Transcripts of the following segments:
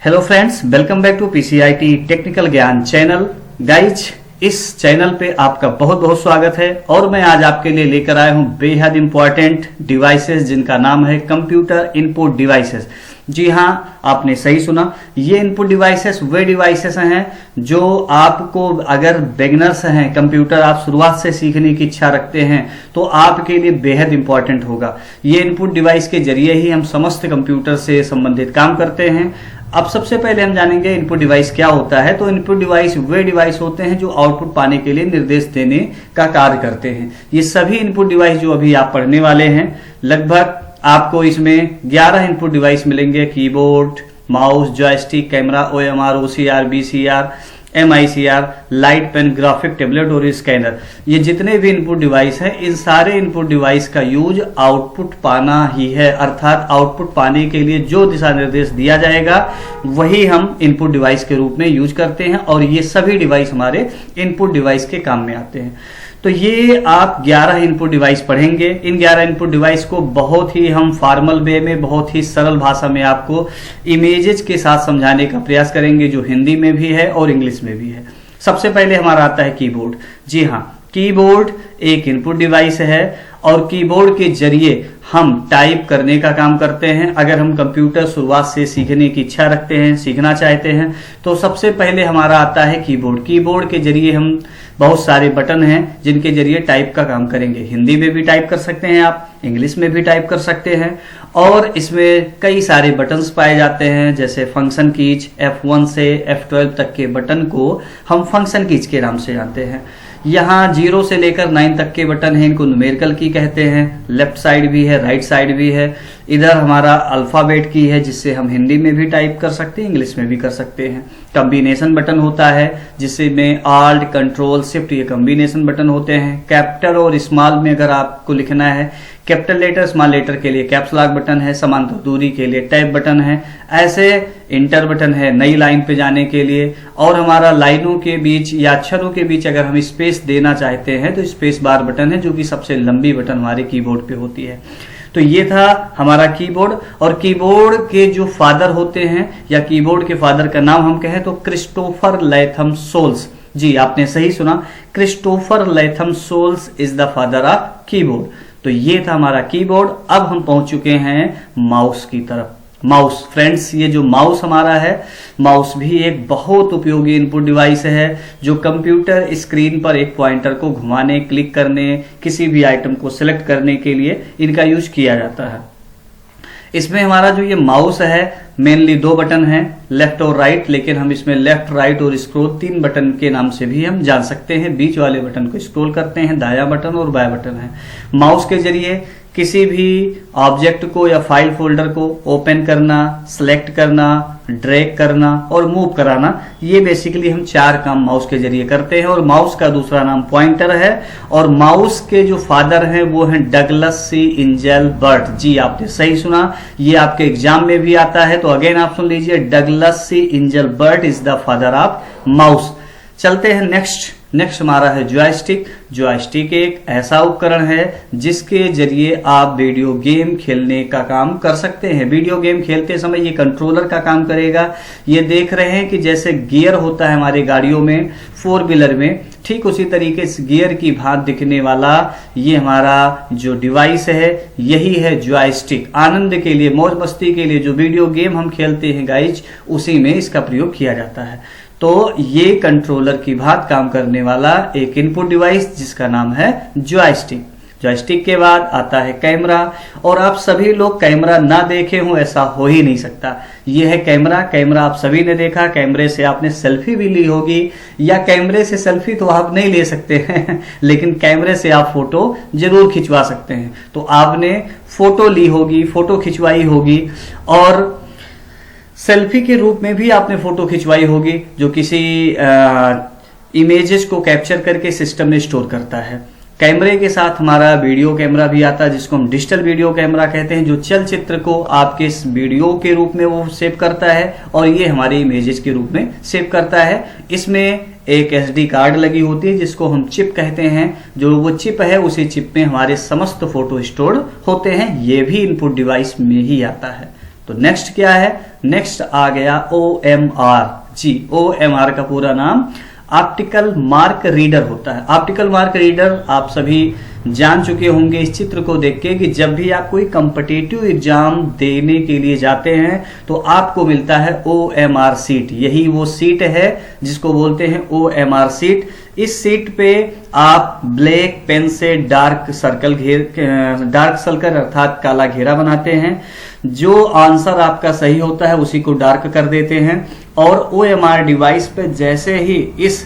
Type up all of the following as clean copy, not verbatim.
Hello friends, welcome back to PCIT technical Gyan channel. Guys, इस channel पे आपका बहुत बहुत स्वागत है और मैं आज आपके लिए लेकर आया हूं बेहद इंपॉर्टेंट डिवाइसेस जिनका नाम है कंप्यूटर इनपुट डिवाइसेस। जी हाँ, आपने सही सुना। ये इनपुट डिवाइसेस वे डिवाइसेस हैं जो आपको, अगर बिगिनर्स हैं, कंप्यूटर आप शुरुआत से सीखने की इच्छा रखते हैं तो आपके लिए बेहद इंपॉर्टेंट होगा। ये इनपुट डिवाइस के जरिए ही हम समस्त कंप्यूटर से संबंधित काम करते हैं। अब सबसे पहले हम जानेंगे इनपुट डिवाइस क्या होता है। तो इनपुट डिवाइस वे डिवाइस होते हैं जो आउटपुट पाने के लिए निर्देश देने का कार्य करते हैं। ये सभी इनपुट डिवाइस जो अभी आप पढ़ने वाले हैं, लगभग आपको इसमें 11 इनपुट डिवाइस मिलेंगे। Keyboard, mouse, joystick, camera, OMR, OCR, BCR, MICR, light pen, graphic tablet और स्कैनर। ये जितने भी इनपुट डिवाइस हैं, इन सारे इनपुट डिवाइस का यूज आउटपुट पाना ही है, अर्थात आउटपुट पाने के लिए जो दिशा निर्देश दिया जाएगा वही हम इनपुट डिवाइस के रूप में यूज करते हैं और ये सभी डिवाइस हमारे इनपुट डिवाइस के काम में आते हैं। तो ये आप 11 इनपुट डिवाइस पढ़ेंगे। इन 11 इनपुट डिवाइस को बहुत ही हम फॉर्मल वे में, बहुत ही सरल भाषा में आपको इमेजेस के साथ समझाने का प्रयास करेंगे, जो हिंदी में भी है और इंग्लिश में भी है। सबसे पहले हमारा आता है कीबोर्ड। जी हाँ, कीबोर्ड एक इनपुट डिवाइस है और कीबोर्ड के जरिए हम टाइप करने का काम करते हैं। अगर हम कंप्यूटर शुरुआत से सीखने की इच्छा रखते हैं, सीखना चाहते हैं, तो सबसे पहले हमारा आता है कीबोर्ड। कीबोर्ड के जरिए हम बहुत सारे बटन हैं जिनके जरिए टाइप का काम करेंगे। हिंदी में भी टाइप कर सकते हैं आप, इंग्लिश में भी टाइप कर सकते हैं और इसमें कई सारे बटन्स पाए जाते हैं, जैसे फंक्शन कीज। F1 से F12 तक के बटन को हम फंक्शन कीज के नाम से जानते हैं। यहाँ 0 से लेकर 9 तक के बटन हैं, इनको न्यूमेरिकल की कहते हैं। लेफ्ट साइड भी है, राइट साइड भी है। इधर हमारा अल्फाबेट की है जिससे हम हिंदी में भी टाइप कर सकते हैं, इंग्लिश में भी कर सकते हैं। कॉम्बिनेशन बटन होता है जिसमें आल्ट, कंट्रोल, शिफ्ट, ये कॉम्बिनेशन बटन होते हैं। कैपिटल और स्मॉल में अगर आपको लिखना है, कैपिटल लेटर, स्मॉल लेटर के लिए कैप्स लॉक बटन है, समांतर दूरी के लिए टैब बटन है, ऐसे इंटर बटन है नई लाइन पे जाने के लिए। और हमारा लाइनों के बीच या अक्षरों के बीच अगर हम स्पेस देना चाहते हैं तो स्पेस बार बटन है, जो कि सबसे लंबी बटन हमारे कीबोर्ड पे होती है। तो ये था हमारा कीबोर्ड। और कीबोर्ड के जो फादर होते हैं, या कीबोर्ड के फादर का नाम हम कहें तो क्रिस्टोफर लैथम सोल्स। जी, आपने सही सुना, Christopher Latham Sholes is the father of keyboard. तो ये था हमारा कीबोर्ड। अब हम पहुंच चुके हैं माउस की तरफ। माउस, फ्रेंड्स, ये जो माउस हमारा है, माउस भी एक बहुत उपयोगी इनपुट डिवाइस है जो कंप्यूटर स्क्रीन पर एक पॉइंटर को घुमाने, क्लिक करने, किसी भी आइटम को सिलेक्ट करने के लिए इनका यूज किया जाता है। इसमें हमारा जो ये माउस है, मेनली 2 बटन हैं, लेफ्ट और राइट, लेकिन हम इसमें लेफ्ट, राइट और स्क्रॉल 3 बटन के नाम से भी हम जान सकते हैं। बीच वाले बटन को स्क्रॉल करते हैं, दायां बटन और बायां बटन है। माउस के जरिए किसी भी ऑब्जेक्ट को या फाइल फोल्डर को ओपन करना, सिलेक्ट करना, ड्रैग करना और मूव कराना, ये बेसिकली हम 4 काम माउस के जरिए करते हैं। और माउस का दूसरा नाम पॉइंटर है। और माउस के जो फादर हैं वो हैं डगलस सी इंजेलबर्ट। जी, आपने सही सुना, ये आपके एग्जाम में भी आता है, तो अगेन आप सुन लीजिए, Douglas C Engelbart is the father of mouse. चलते हैं नेक्स्ट हमारा है जॉयस्टिक। जॉयस्टिक एक ऐसा उपकरण है जिसके जरिए आप वीडियो गेम खेलने का काम कर सकते हैं। वीडियो गेम खेलते समय ये कंट्रोलर का काम करेगा। ये देख रहे हैं कि जैसे गियर होता है हमारे गाड़ियों में, 4 व्हीलर में, ठीक उसी तरीके से गियर की भांत दिखने वाला ये हमारा जो डिवाइस है, यही है जॉयस्टिक। आनंद के लिए, मौज मस्ती के लिए जो वीडियो गेम हम खेलते हैं गाइज, उसी में इसका प्रयोग किया जाता है। तो ये कंट्रोलर की भांति काम करने वाला एक इनपुट डिवाइस जिसका नाम है जॉयस्टिक। जॉयस्टिक के बाद आता है कैमरा। और आप सभी लोग कैमरा ना देखे हो ऐसा हो ही नहीं सकता। ये है कैमरा। कैमरा आप सभी ने देखा, कैमरे से आपने सेल्फी भी ली होगी, या कैमरे से सेल्फी तो आप नहीं ले सकते हैं लेकिन कैमरे से आप फोटो जरूर खिंचवा सकते हैं। तो आपने फोटो ली होगी, फोटो खिंचवाई होगी, और सेल्फी के रूप में भी आपने फोटो खिंचवाई होगी, जो किसी इमेजेस को कैप्चर करके सिस्टम में स्टोर करता है। कैमरे के साथ हमारा वीडियो कैमरा भी आता है जिसको हम डिजिटल वीडियो कैमरा कहते हैं, जो चलचित्र को आपके वीडियो के रूप में वो सेव करता है और ये हमारे इमेजेस के रूप में सेव करता है। इसमें एक SD कार्ड लगी होती है जिसको हम चिप कहते हैं। जो वो चिप है, उसी चिप में हमारे समस्त फोटो स्टोर होते हैं। ये भी इनपुट डिवाइस में ही आता है। तो नेक्स्ट क्या है, नेक्स्ट आ गया OMR। जी, OMR का पूरा नाम ऑप्टिकल मार्क रीडर होता है। ऑप्टिकल मार्क रीडर आप सभी जान चुके होंगे इस चित्र को देख के कि जब भी आप कोई कॉम्पिटिटिव एग्जाम देने के लिए जाते हैं तो आपको मिलता है OMR सीट। यही वो सीट है जिसको बोलते हैं OMR सीट। इस सीट पे आप ब्लैक पेन से डार्क सर्कल अर्थात काला घेरा बनाते हैं। जो आंसर आपका सही होता है उसी को डार्क कर देते हैं और OMR डिवाइस पे जैसे ही इस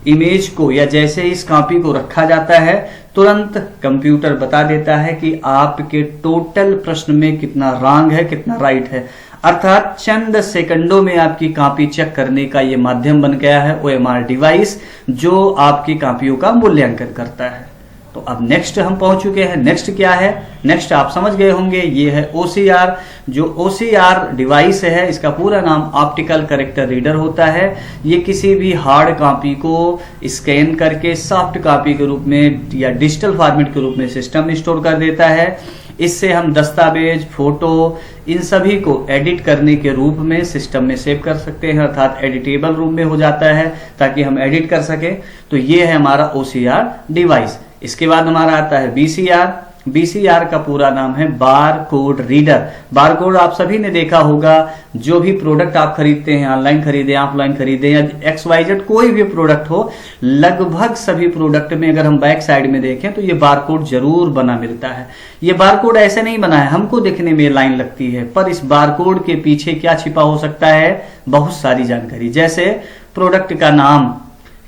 इमेज को या जैसे इस कॉपी को रखा जाता है तुरंत कंप्यूटर बता देता है कि आपके टोटल प्रश्न में कितना रॉन्ग है, कितना राइट है। अर्थात चंद सेकंडों में आपकी कॉपी चेक करने का यह माध्यम बन गया है OMR डिवाइस, जो आपकी कॉपियों का मूल्यांकन करता है। तो अब नेक्स्ट हम पहुंच चुके हैं। नेक्स्ट क्या है, नेक्स्ट आप समझ गए होंगे, ये है OCR। जो OCR डिवाइस है इसका पूरा नाम ऑप्टिकल कैरेक्टर रीडर होता है। ये किसी भी हार्ड कॉपी को स्कैन करके सॉफ्ट कॉपी के रूप में या डिजिटल फॉर्मेट के रूप में सिस्टम में स्टोर कर देता है। इससे हम दस्तावेज, फोटो, इन सभी को एडिट करने के रूप में सिस्टम में सेव कर सकते हैं, अर्थात एडिटेबल रूप में हो जाता है ताकि हम एडिट कर सकें। तो ये है हमारा OCR डिवाइस। इसके बाद हमारा आता है BCR। BCR का पूरा नाम है bar code reader. Bar code आप सभी ने देखा होगा, जो भी प्रोडक्ट आप खरीदते हैं, ऑनलाइन खरीदें, ऑफलाइन खरीदें या XYZ कोई भी प्रोडक्ट हो, लगभग सभी प्रोडक्ट में अगर हम बैक साइड में देखें तो ये बार कोड जरूर बना मिलता है। ये बार कोड ऐसे नहीं बना है, हमको देखने में लाइन लगती है, पर इस बार कोड के पीछे क्या छिपा हो सकता है, बहुत सारी जानकारी, जैसे प्रोडक्ट का नाम,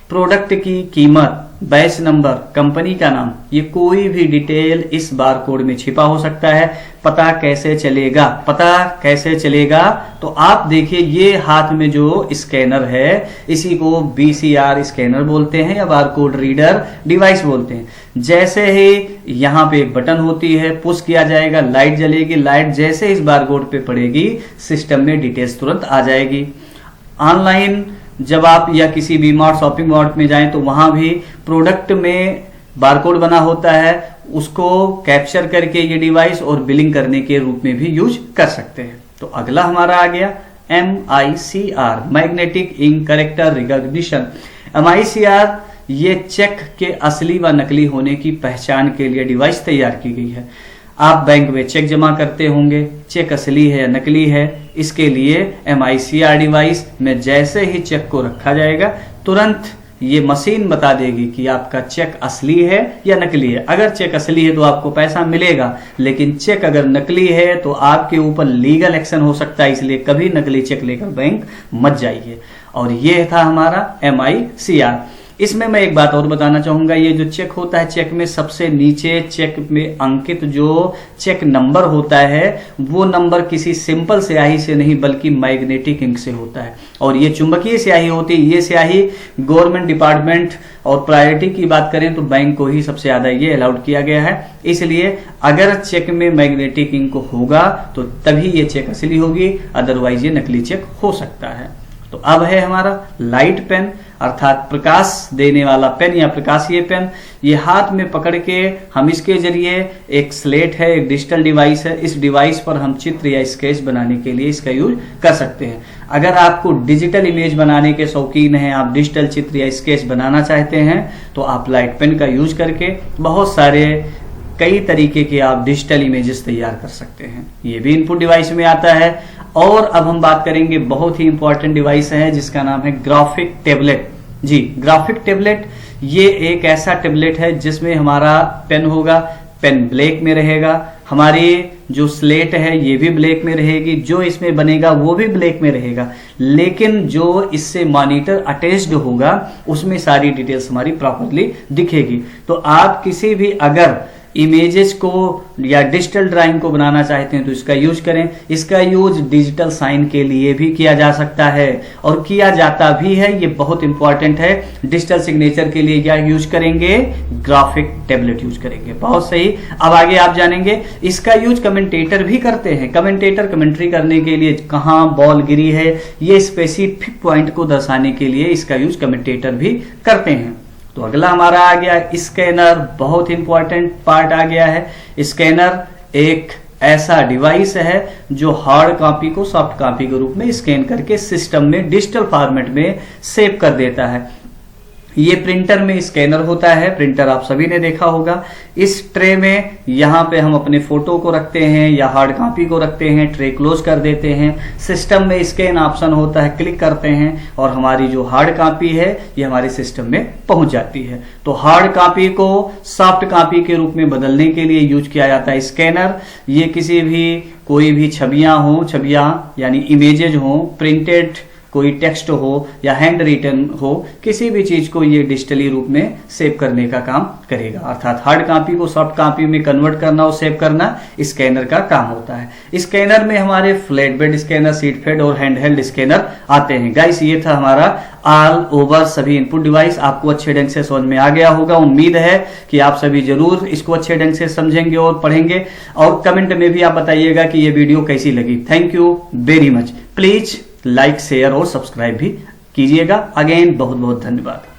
प्रोडक्ट की कीमत, बैच नंबर, कंपनी का नाम, ये कोई भी डिटेल इस बार कोड में छिपा हो सकता है। पता कैसे चलेगा, पता कैसे चलेगा, तो आप देखिए ये हाथ में जो स्कैनर है इसी को BCR स्कैनर बोलते हैं या बार कोड रीडर डिवाइस बोलते हैं। जैसे ही यहाँ पे एक बटन होती है, पुश किया जाएगा, लाइट जलेगी, लाइट जैसे इस बार कोड पे पड़ेगी सिस्टम में डिटेल्स तुरंत आ जाएगी। ऑनलाइन जब आप या किसी भी मार्ट, शॉपिंग मार्ट में जाएं तो वहां भी प्रोडक्ट में बारकोड बना होता है, उसको कैप्चर करके ये डिवाइस और बिलिंग करने के रूप में भी यूज कर सकते हैं। तो अगला हमारा आ गया MICR, magnetic ink character recognition. MICR ये चेक के असली व नकली होने की पहचान के लिए डिवाइस तैयार की गई है। आप बैंक में चेक जमा करते होंगे, चेक असली है या नकली है, इसके लिए MICR डिवाइस में जैसे ही चेक को रखा जाएगा तुरंत ये मशीन बता देगी कि आपका चेक असली है या नकली है। अगर चेक असली है तो आपको पैसा मिलेगा, लेकिन चेक अगर नकली है तो आपके ऊपर लीगल एक्शन हो सकता है, इसलिए कभी नकली चेक लेकर बैंक मत जाइए। और ये था हमारा MICR। इसमें मैं एक बात और बताना चाहूंगा, ये जो चेक होता है, चेक में सबसे नीचे चेक में अंकित जो चेक नंबर होता है वो नंबर किसी सिंपल स्याही से नहीं बल्कि मैग्नेटिक इंक से होता है। और ये चुंबकीय स्याही होती है। ये स्याही गवर्नमेंट डिपार्टमेंट और प्रायोरिटी की बात करें तो बैंक को ही सबसे ज्यादा ये अलाउड किया गया है। इसलिए अगर चेक में मैग्नेटिक इंक होगा तो तभी ये चेक असली होगी, अदरवाइज ये नकली चेक हो सकता है। तो अब है हमारा लाइट पेन, अर्थात प्रकाश देने वाला पेन या प्रकाशीय पेन। ये हाथ में पकड़ के हम इसके जरिए, एक स्लेट है, एक डिजिटल डिवाइस है, इस डिवाइस पर हम चित्र या स्केच बनाने के लिए इसका यूज कर सकते हैं। अगर आपको डिजिटल इमेज बनाने के शौकीन हैं, आप डिजिटल चित्र या स्केच बनाना चाहते हैं, तो आप लाइट पेन का यूज करके बहुत सारे कई तरीके के आप डिजिटल इमेजेस तैयार कर सकते हैं। ये भी इनपुट डिवाइस में आता है। और अब हम बात करेंगे बहुत ही इंपॉर्टेंट डिवाइस है जिसका नाम है ग्राफिक टेबलेट। जी, ग्राफिक टेबलेट ये एक ऐसा टेबलेट है जिसमें हमारा पेन होगा, पेन ब्लैक में रहेगा, हमारी जो स्लेट है ये भी ब्लैक में रहेगी, जो इसमें बनेगा वो भी ब्लैक में रहेगा, लेकिन जो इससे मॉनिटर अटैच्ड होगा उसमें सारी डिटेल्स हमारी प्रॉपरली दिखेगी। तो आप किसी भी अगर इमेजेस को या डिजिटल ड्राइंग को बनाना चाहते हैं तो इसका यूज करें। इसका यूज डिजिटल साइन के लिए भी किया जा सकता है और किया जाता भी है, ये बहुत इंपॉर्टेंट है। डिजिटल सिग्नेचर के लिए क्या यूज करेंगे, ग्राफिक टेबलेट यूज करेंगे। बहुत सही। अब आगे आप जानेंगे इसका यूज कमेंटेटर भी करते हैं। कमेंटेटर कमेंट्री करने के लिए कहां बॉल गिरी है ये स्पेसिफिक पॉइंट को दर्शाने के लिए इसका यूज कमेंटेटर भी करते हैं। तो अगला हमारा आ गया स्कैनर, बहुत इंपॉर्टेंट पार्ट आ गया है। स्कैनर एक ऐसा डिवाइस है जो हार्ड कॉपी को सॉफ्ट कॉपी के रूप में स्कैन करके सिस्टम में डिजिटल फॉर्मेट में सेव कर देता है। ये प्रिंटर में स्कैनर होता है, प्रिंटर आप सभी ने देखा होगा। इस ट्रे में यहाँ पे हम अपने फोटो को रखते हैं या हार्ड कॉपी को रखते हैं, ट्रे क्लोज कर देते हैं, सिस्टम में स्कैन ऑप्शन होता है, क्लिक करते हैं और हमारी जो हार्ड कॉपी है ये हमारे सिस्टम में पहुंच जाती है। तो हार्ड कॉपी को सॉफ्ट कॉपी के रूप में बदलने के लिए यूज किया जाता है स्कैनर। ये किसी भी कोई भी छवियां यानी इमेजेज हो, प्रिंटेड कोई टेक्स्ट हो या हैंड रिटन हो, किसी भी चीज को ये डिजिटली रूप में सेव करने का काम करेगा। अर्थात हार्ड कॉपी को सॉफ्ट कॉपी में कन्वर्ट करना और सेव करना स्कैनर का काम होता है। स्कैनर में हमारे flat bed scanner, sheet fed और हैंडहेल्ड स्कैनर आते हैं। गाइस, ये था हमारा ऑल ओवर सभी इनपुट डिवाइस। आपको अच्छे ढंग से समझ में आ गया होगा। उम्मीद है कि आप सभी जरूर इसको अच्छे ढंग से समझेंगे और पढ़ेंगे, और कमेंट में भी आप बताइएगा कि ये वीडियो कैसी लगी। Thank you very much. Please like, share और सब्सक्राइब भी कीजिएगा। अगेन बहुत बहुत धन्यवाद।